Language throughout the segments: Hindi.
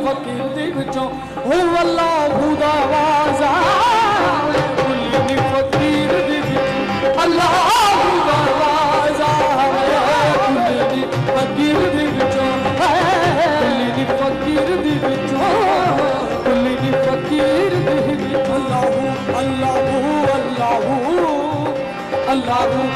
फकीर दे विचों हो अल्लाह दा आवाज़ आवे कुल्ली फकीर दे विचों अल्लाह दा आवाज़ आवे कुल्ली फकीर दे विचों कुल्ली फकीर दे विचों कुल्ली फकीर दे विचों अल्लाह अल्लाह अल्लाह अल्लाह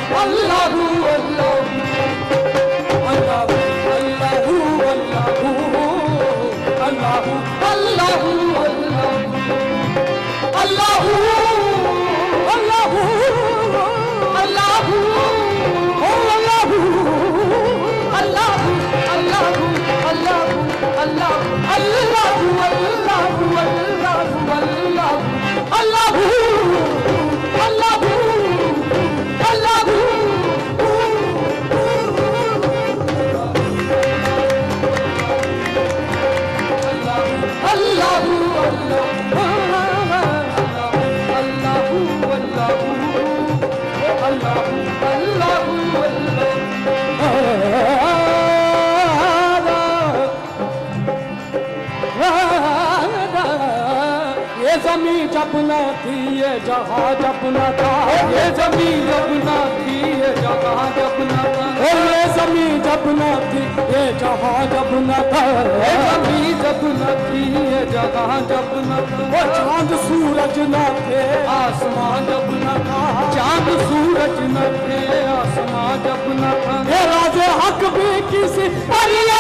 ज़मीन जब न थी ये जहाँ जब न था ये ज़मीन जब न थी ये जहाँ जब न था ये ज़मीन जब न थी ये जहाँ जब न था ये ज़मीन जब न थी ये जहाँ जब न था वो चाँद सूरज न थे आसमां जब न था चाँद सूरज न थे आसमां जब न था ये राजे हक भी किसी पर ये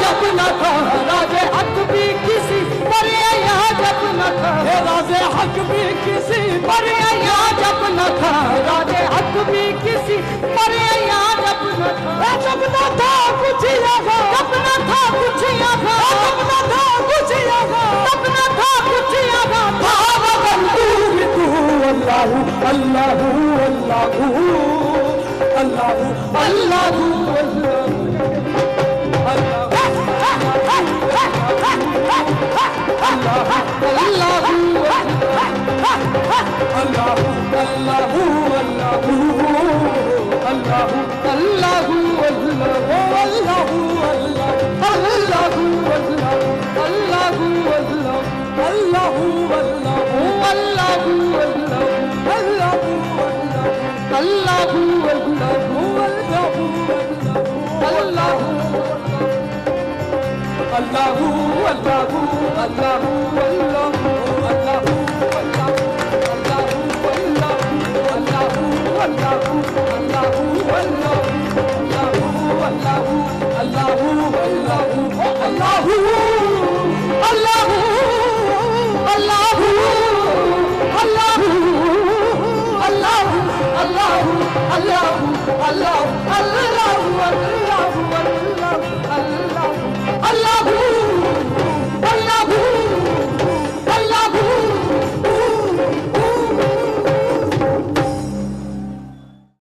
जब न था राजे हक भी किसी पर ये जब न था राजे हक भी किसी पर यहाँ जब न था राजे हक भी किसी पर यहाँ जब न था जब न था कुछ यहाँ जब न था कुछ यहाँ जब न था कुछ यहाँ जब न था कुछ यहाँ था तू अल्लाह अल्लाह अल्लाह अल्लाह Allah